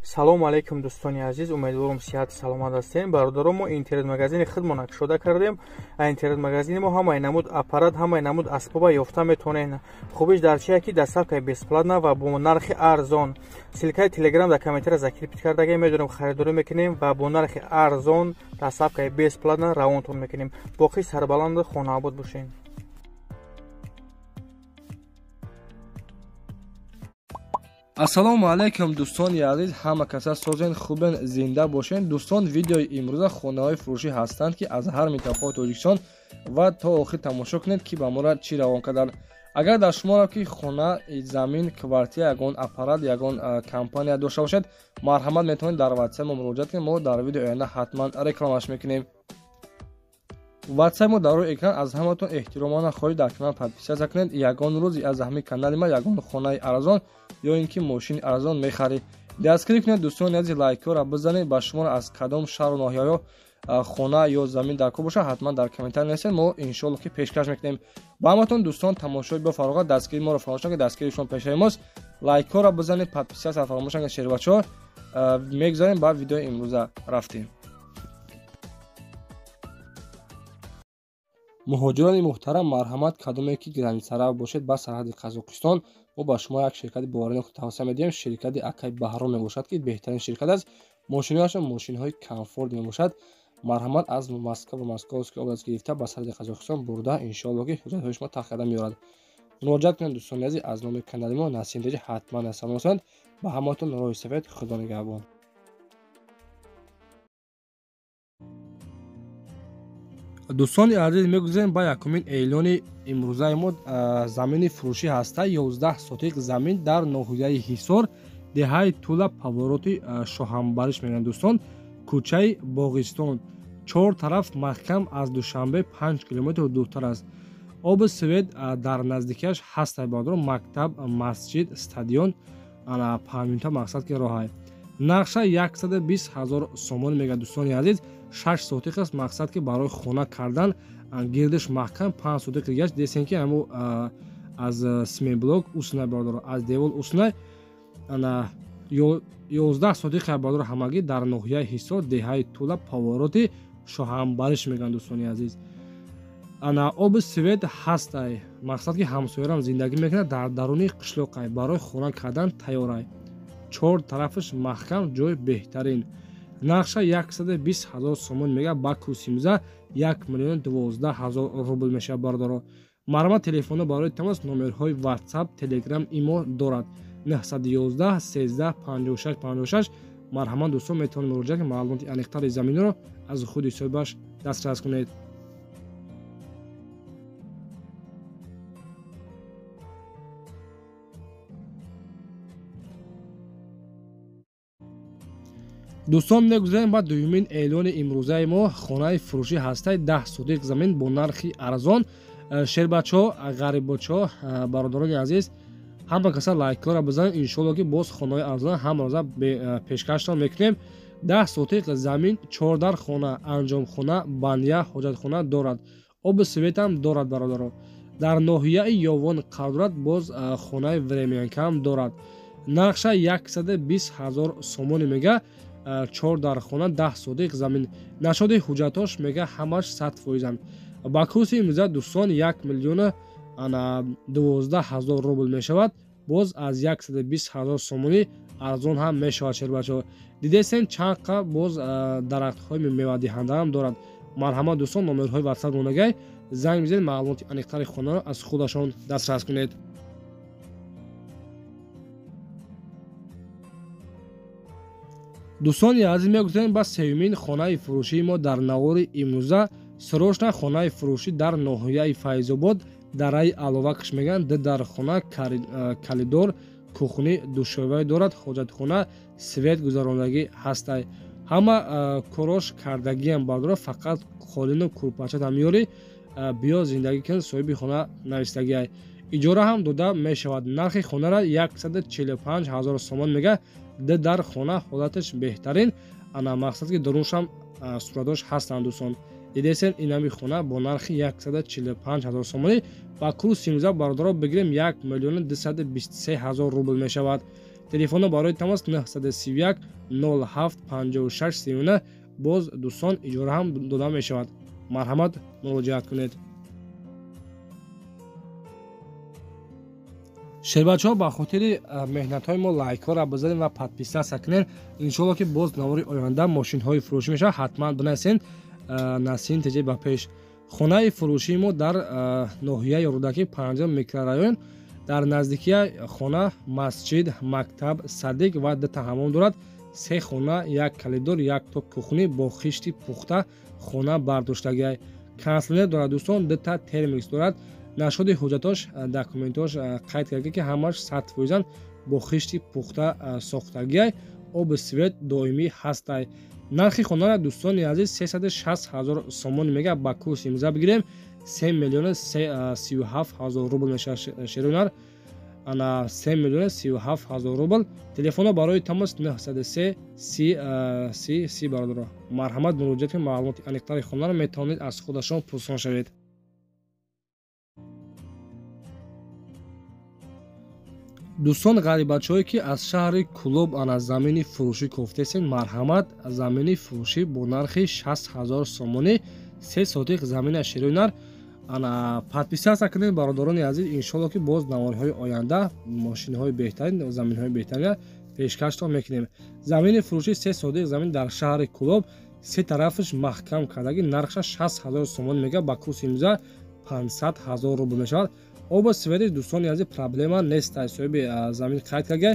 салому алейкум дӯстони азиз, умедворам сиҳати саломат ҳастем. бародарон, мо интернет-магазини худмона кушода кардем. Интернет-магазини мо ҳамаи намуд аппарат, ҳамаи намуд асбоба ёфта метавонед. хубиш дар чия ки доставкаи бесплатна ва бо нархи арзон. силкаи телеграм дар комментария закрепит кардаги медонем, харидорӣ мекунем ва бо нархи арзон доставкаи бесплатна равонтон мекунем. боқӣ сарбаланд хонаобод бошед. ассалому алайкум дӯстони азиз, ҳама каса созен хубен, зинда бошен. дӯстон, видеои имрӯза хонаҳои фурӯшӣ ҳастанд ки аз ҳар минтақаҳои Тоҷикистон ва то охир тамошо кунед ки ба мора чӣ равон карданд. агар дар шуморо ки хона, замин, квартира, ягон аппарат, ягон компания дошта бошед, марҳамат метавонед дар ватсап мо муроҷиат кунед. мо дар видеои оянда ҳатман рекламаш мекунем. ватсап мо дар рӯи экран. аз ҳаматон эҳтиромона хоҳиш дар канал подписия кунед. ягон рӯзи аз ҳамин канали ма ягон хонаи арзон ё ин ки мошини арзон мехарӣ. дастгирӣ кунед дӯстони азиз, лайкҳоро бизанед. ба шумо аз кадом шаҳру ноҳияҳо хона ё замин дар кор боша, ҳатман дар комментар нависед. мо иншоалло ки пешкаш мекунем. ба ҳаматон дӯстон, тамошои бафароғат, дастгирии моро фаромӯш накунед. дастгирии шумо пешраи мост. лайкҳоро бизанед, подписияро фаромӯш накунед. шербачаҳо мегзарем ба видеои имрӯза рафтем. муҳоҷирони муҳтарам, марҳамат, кадоме ки границара бошед ба сарҳади Қазоқистон, мо ба шумо як ширкати боваринок тавсия медиҳем. ширкати Акай Баҳром мебошад ки беҳтарин ширкат аст. мошинаҳояшон мошинҳои комфорт мебошад. марҳамат, аз Москва ва Московский област гирифта ба сарҳади Қазоқистон бурда, иншоалло ки ҳуҷҷатҳои шумо тахкарда меорад. муроҷиат кунед дӯстони азиз. аз номи канали мо Насим Деҷи ҳатман салом расонед. ба ҳаматон роҳи сафед. худо нигаҳбон. дӯстони азиз, мегузарем ба якумин эълони имрӯзаи мо. замини фурӯшӣ ҳаста. 11 сотиқ замин дар ноҳияи Ҳисор, деҳаи Тула, повороти Шоҳанбариш мегӯянд. дӯстон, кӯчаи Боғистон, чор тараф маҳкам. аз Душанбе 5 километр дуртар аст. оби свет дар наздикиаш ҳастай. бародарон, мактаб, масҷид, стадион 5 минута мақсад ки роҳай. нақша 120 000 сомон мегӯяд. дӯстони азиз, 6 сотиқ аст. мақсад ки барои хона кардан гирдиш маҳкам 5 сотиқ дигаш десен ки ҳамо аз семиблок уснай. бародарон, аз девол уснай 11 сотиқа бародарон. ҳамагӣ дар ноҳияи Ҳисор, деҳаи Тула, повороти Шоҳанбариш мегӯянд. дӯстони азиз, оби свет ҳастай. мақсад ки ҳамсоярам зиндагӣ мекунад. дар даруни қишлоқай. барои хона кардан тайёрай. чор тарафаш маҳкам, ҷой беҳтарин. нақша 120 000 сомон мега. ба курси миза 1 12 000 рубл мешавад. бародаро, марҳамат, телефоно барои тамос, номерҳои ватсап, телеграм, имо дорад. 911 13 56 56. марҳамат дӯстон, метавонед муроҷиат кунед. маълумоти аниқтари заминро аз худи соҳибаш дастрас кунед. дӯстон, мегузарем ба дуюмин эълони имрӯзаи мо. хонаи фурӯшӣ ҳастай. 10 сотиқ замин бо нархи арзон. шербачаҳо, ғарибочаҳо, бародарони азиз, ҳама каса лайкҳоро бизанед. иншоалло ки боз хонаҳои арзона ҳамарӯза пешкаштон мекунем. 10 сотиқ замин, 4 дар хона, анҷомхона, баня, ҳоҷатхона дорад. оби светам дорад. бародаро, дар ноҳияи Ёвон қарор дорад. боз хонаи времянкаам дорад. нақша 120 000 сомони мега. 4 дар хона, 10 сотиқ замин. нашоди ҳуҷҷатош мега ҳамаш 100%. ба курси имрӯза дӯстон 1 12 000 рубл мешавад. боз аз 120 000 сомонӣ арзон ҳам мешавад. шербачаҳо дидесен чанқа, боз дарахтҳои мевадиҳандаам дорад. марҳамат дӯстон, номерҳои ватсап монагай, занг бизанед. маълумоти аниқтари хонаро аз худашон дастрас кунед. дӯстони азиз, мегузарем ба сеюмин хонаи фурӯшии мо дар навори имрӯза. срочна хонаи фурӯшӣ дар ноҳияи Файзобод, дараи Аловакш мегӯянд. дар хона калидор, кухни, душовай дорад. ҳоҷатхона, свет гузарондагӣ ҳастай. ҳама корош кардагиам. бародаро, фақат холину курпачата меёрӣ. биё зиндагӣ кун. соҳиби хона навистагиай. иҷора ҳам дода мешавад. нархи хонара 145 000 сомон мега. дар хона ҳолаташ беҳтарин. мақсад ки даруншам суратош ҳастанд. дӯстон, дидесен инами хона бо нархи 145 000 сомонӣ. ба курси имрӯза бародаро бигирем 1 223 000 рубл мешавад. телефоно барои тамос 931 07 56 39. боз дӯстон иҷора ҳам дода мешавад. марҳамат, муроҷиат кунед. шербачаҳо ба хотири меҳнатҳои мо лайкҳоро бизанед ва подписатсия кунед. иншоалло ки боз навори оянда мошинҳои фурӯшӣ мешавад. ҳатман бинависед Насин теҷе ба пеш. хонаи фурӯшии мо дар ноҳияи рӯдаки 5 микрорайон дар наздикии хона масҷид, мактаб, садик ва дута ҳаммом дорад. 3 хона, 1 калидор, 1 ток кухни бо хишти пухта хона бардоштагӣ. консилер дорад дӯстон, дута термикс дорад. нашоди ҳуҷҷатош документош қайд карда ки ҳамаш 100% бо хишти пухта сохтагӣ. оби свет доимӣ ҳастай. нархи хонаро дӯстони азиз 360,000 сомон мега ба курси имза бигирем. 3 миллион 37,000 рубл мешавад шерунар. ана 3 миллион 37,000 рубл. телефоно барои тамос 903 30 бародоро. марҳамат, муроҷиат кунед. маълумоти аниқтари хонаро метавонед аз худашон пурсон шавед. дӯстон ғарибачаҳое ки аз шаҳри Кулоб ана замини фурӯшӣ кофтесен, марҳамат, замини фурӯшӣ бо нархи 60,000 сомонӣ 3 сотиқ замина ширӯйнар. ана подписатсия кунед бародарони азиз. иншоалло ки боз навориҳои оянда мошинҳои беҳтарин, заминҳои беҳтарин пешкаштон мекунем. замини фурӯшӣ 3 сотиқ замин дар шаҳри Кулоб, се тарафаш маҳкам кардаги нархша 60,000 сомон мега ба курси имза 500,000 рубл мешавад. оба свети дӯстони азиз проблема нест. соҳиби замин қайд карда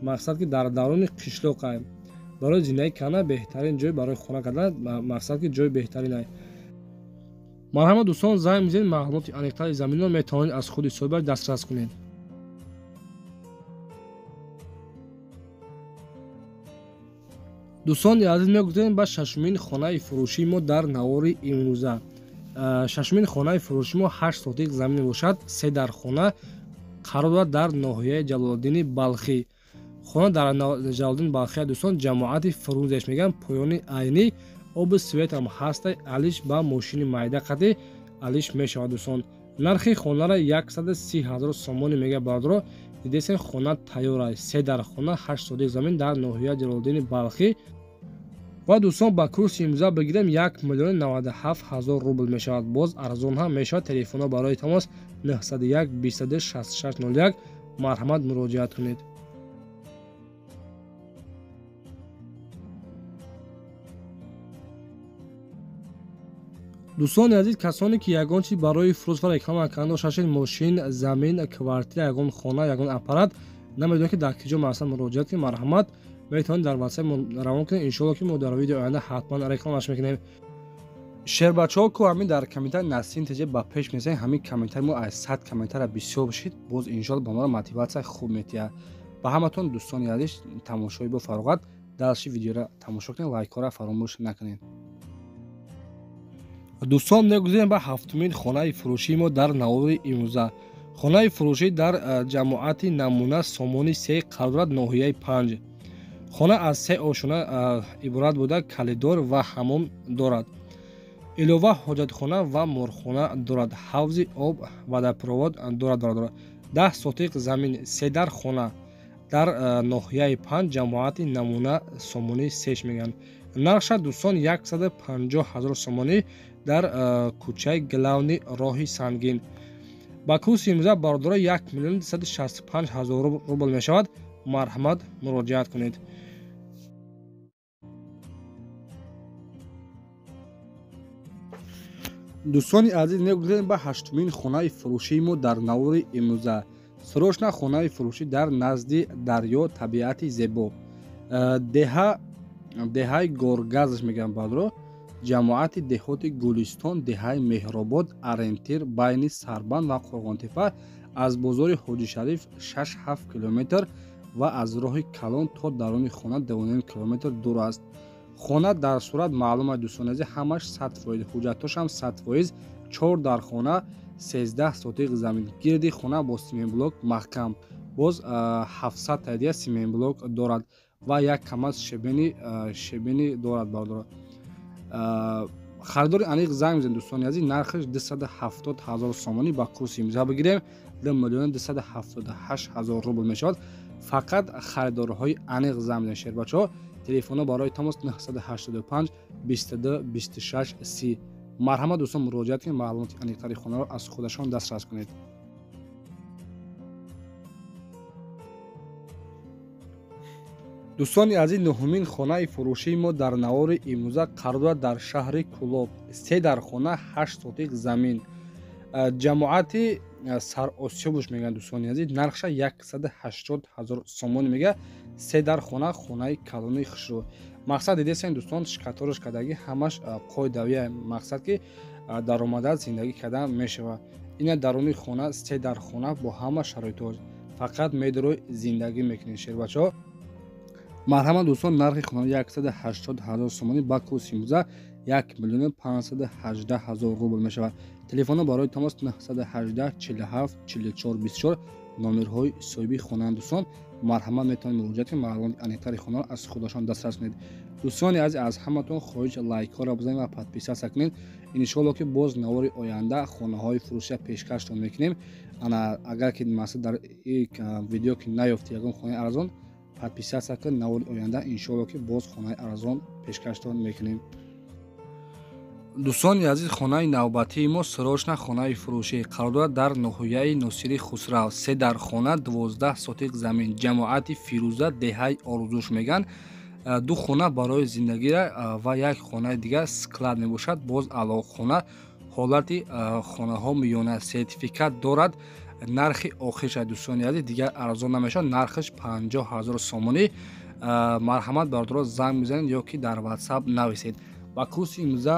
мақсад ки дар даруни қишлоқай барои зиндаги кана беҳтарин ҷой барои хона кардан, мақсад ки ҷой беҳтаринай. марҳамат дӯстон, занг бизанед. маълумоти аниқтари заминро метавонед аз худи соҳибаш дастрас кунед. дӯстони азиз, мегузарем ба шашумин хонаи фурӯшии мо дар навори имрӯза. шашумин хонаи фурӯши мо 8 сотиқ замин мебошад. 3 дар хона қарор дорад дар ноҳияи Ҷалолиддини Балхӣ. хона дар Ҷалолиддини Балхӣ дӯстон ҷамоати фрунзеш мегӯянд, поёни айнӣ, оби светам ҳастай, алиш ба мошини майда қади алиш мешавад дӯстон. нархи хонаро 130,000 сомони мега бардоро. дидесен хона тайёрай. 3 дар хона 8 сотиқ замин дар ноҳияи Ҷалолиддини Балхӣ. ва дӯстон ба курси имза бигирем 1 миллион 97,000 рубл мешавад. боз арзон ҳам мешавад. телефоно барои тамос 901 22 6601. марҳамат, муроҷиат кунед. дӯстони азиз, касоне ки ягон чиз барои фурӯш ва реклама кардан дошта мошин, замин, квартира, ягон хона, ягон аппарат намедонед ки дар киҷо мақсад муроҷиат кунед. марҳамат, метавонед дар ватсап равон кунед. иншоалло ки мо дар видеои оянда ҳатман рекламаш мекунем. шербачаҳо ку ҳамин дар комментари Насин теҷе ба пеш мезанед. ҳамин комментари мо аз 100 комментара бисёр бошид. боз иншоалло ба моро мотиватсия хуб метиҳад. ба ҳаматон дӯстони азиз, тамошои бо фароғат дастши видеоро тамошо кунед, лайкҳоро фаромӯш накунед. дӯстон, мегузарем ба ҳафтумин хонаи фурӯшии мо дар навори имрӯза. хонаи фурӯшӣ дар ҷамоати намуна сомони 3 қарор дорад, ноҳияи 5. хона аз 3 ошона иборат буда калидор ва ҳаммом дорад. илова ҳоҷатхона ва морхона дорад. ҳавзи об, водопровод дорад бародаро. 10 сотиқ замин, 3 дар хона дар ноҳияи 5 ҷамоати намуна сомони 3 мегӯянд. нархша дӯстон 150,000 сомонӣ дар кӯчаи Главни роҳи Сангин. ба курси имза бародора 1 миллион 265,000 рубл мешавад. марҳамат, муроҷиат кунед. дӯстони азиз, мегузарем ба ҳаштумин хонаи фурӯшии мо дар навори имрӯза. срочна хонаи фурӯшӣ дар назди дарё, табиати зебо. деҳаи горгазш мегӯянд бадро. ҷамоати деҳоти Гулистон, деҳаи Меҳробод, ориентир байни Сарбанд ва Қурғонтепа аз бозори Ҳоҷишариф 6-7 километр ва аз роҳи Калон то даруни хона 2 километр дур аст. хона дар сурат маълумат дӯстони азиз, ҳамаш 100%, ҳуҷҷатошам 100%. 4 дар хона 13 сотиқ замин. гирди хона бо семенблок маҳкам. боз 700 тайдия семенблок дорад ва як камаз шебени дорад бардора. харидори аниқ занг бизанед дӯстони азиз. нархаш 270,000 сомонӣ ба курси имза бигирем. 2 миллион 278,000 рубл мешавад. фақат харидорҳои аниқ замеден шербачаҳо. телефонҳо барои тамос 985 22 26 30. марҳамат дӯстон, муроҷиат кунед, маълумоти аниқтари хонаро аз худашон дастрас кунед. дӯстони азиз, нуҳумин хонаи фурӯшии мо дар навори имрӯза қарор дорад дар шаҳри Кӯлоб. 3 дар хона, 8 сотик замин. ҷамоати саросёбуш мегӯянд дӯстони азиз. нархша 180 000 сомон мега. 3 дар хона, хонаи калони хушрӯ. мақсад дидесен дӯстон, шикатораш кардагӣ ҳамаш қоидавия. мақсад ки даромадат зиндагӣ кардан мешава. ина даруни хона, 3 дар хона бо ҳама шароитҳош. фақат медрӯй зиндагӣ мекунед шербачаҳо. марҳамат дӯстон, нархи хона 180 000 сомонӣ ба курси имрӯза 1 518 000 рубл мешавад. телефонҳо барои тамос 918 47 44 24. номерҳои соҳиби хонаанд дӯстон. марҳамат, метавонед муроҷиат кунед, маълумоти аниқтари хонаро аз худашон дастрас кунед. дӯстони азиз, аз ҳаматон хоҳиш лайкҳоро бизанед ва подписатсия кунед. иншоалло ки боз навори оянда хонаҳои фурӯширо пешкаштон мекунем. агар ки масъул дар ин видео ки наёфти ягон хонаи арзон, подписатсия кунед. навори оянда иншоалло ки боз хонаи арзон пешкаштон мекунем. дӯстони азиз, хонаи навбатии мо срочна хонаи фурӯшӣ қарор дорад дар ноҳияи Носири Хусрав. 3 дар хона, 12 сотик замин. ҷамоати Фирӯза деҳаи Орзуш меган. 2 хона барои зиндагӣ ва як хонаи дигар склад мебошад. боз аъло хона. ҳолати хонаҳо миёна, сертификат дорад. нархи охирша дӯстони азиз дигар арзон намешавад. нархиш 50 000 сомонӣ. марҳамат бародаро занг бизанед ё ки дар WhatsApp нависед. ба курси имрӯза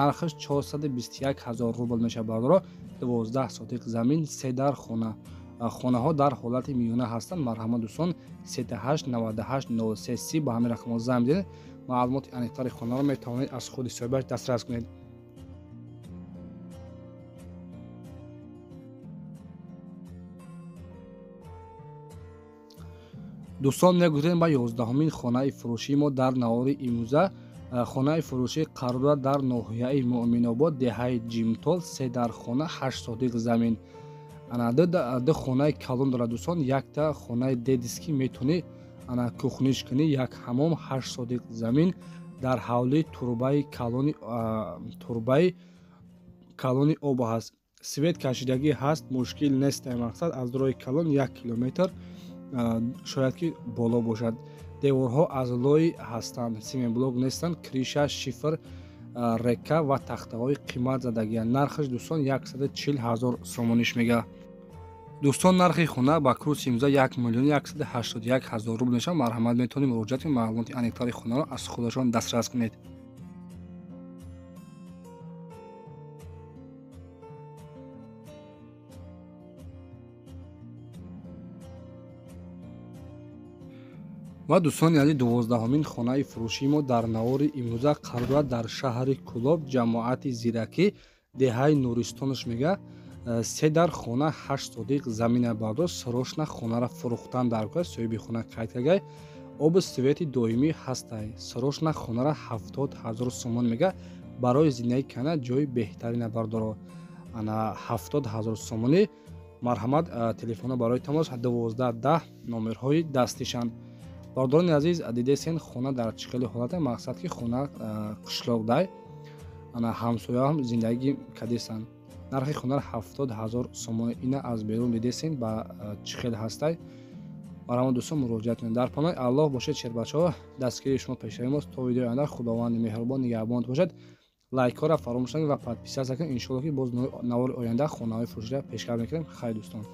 нархиш 421 000 рубл мешавад бародаро. 12 сотик замин, 3 дар хона. хонаҳо дар ҳолати миёна ҳастанд. марҳамат дӯстон, 38 98 03 30 ба ҳамин рақамҳо занг бизанед. маълумоти аниқтари хонаро метавонед аз худи соҳибаш дастрас кунед. дӯстон, мегузарем ба 11-умин хонаи фурӯшии мо дар навори имрӯза. хонаи фурӯшӣ қарор дорад дар ноҳияи Муъминобод, деҳаи Ҷимтол. 3 дар хона, 8 сотик замин. ду хонаи калон дорад дӯстон. якта хонаи дедиски метавонӣ кухниш кунӣ. як ҳамом, 8 сотик замин дар ҳавли турбаи калони об ҳаст. свет кашидагӣ ҳаст, мушкил нест. мақсад аз роҳи калон 1 километр шояд ки боло бошад. деворҳо аз лои ҳастанд, семенблок нестанд. криша шифр, река ва тахтаҳои қиматзадагиянд. нархиш дӯстон 140 000 сомониш мега. дӯстон, нархи хона ба курси имрӯза 1 181 000 рубл мешавад. марҳамат, метавонед муроҷиат кунед, маълумоти аниқтари хонаро аз худашон дастрас кунед. ва дӯстони азиз, 12-умин хонаи фурӯшии мо дар навори имрӯза қарор дорад дар шаҳри Кӯлоб, ҷамоати Зиракӣ, деҳаи Нуристонош мега. 3 дар хона, 8 сотик замина бардор. срочна хонара фурӯхтан дар кор. соҳиби хона қайд кардагай. оби свети доимӣ ҳастай. срочна хонара 70 000 сомон мега. барои зиндагӣ кардан ҷои беҳтарина бардоро. 70 000 сомонӣ. марҳамат, телефонҳо барои тамос 1210 номерҳои дастишанд. бардорони азиз, дидесен хона дар чӣ хеле ҳолате. мақсад ки хона қишлоқдай ҳамсояам зиндагӣ кардесанд. нархи хонара 70 000 сомон. ина аз берун дидесен ба чӣ хел ҳастай. марҳамат дӯстон, муроҷиат кунед. дар паноҳи Аллоҳ бошед шербачаҳо. дастгири шумо пешрави мост. то видеои оянда худованди меҳрубон нигаҳбонат бошад. лайкҳоро фаромӯш накунед ва подписатсия кунед. иншоалло ки боз навори оянда хонаҳои фурӯширо пешкаш мекунем. хайр дӯстон.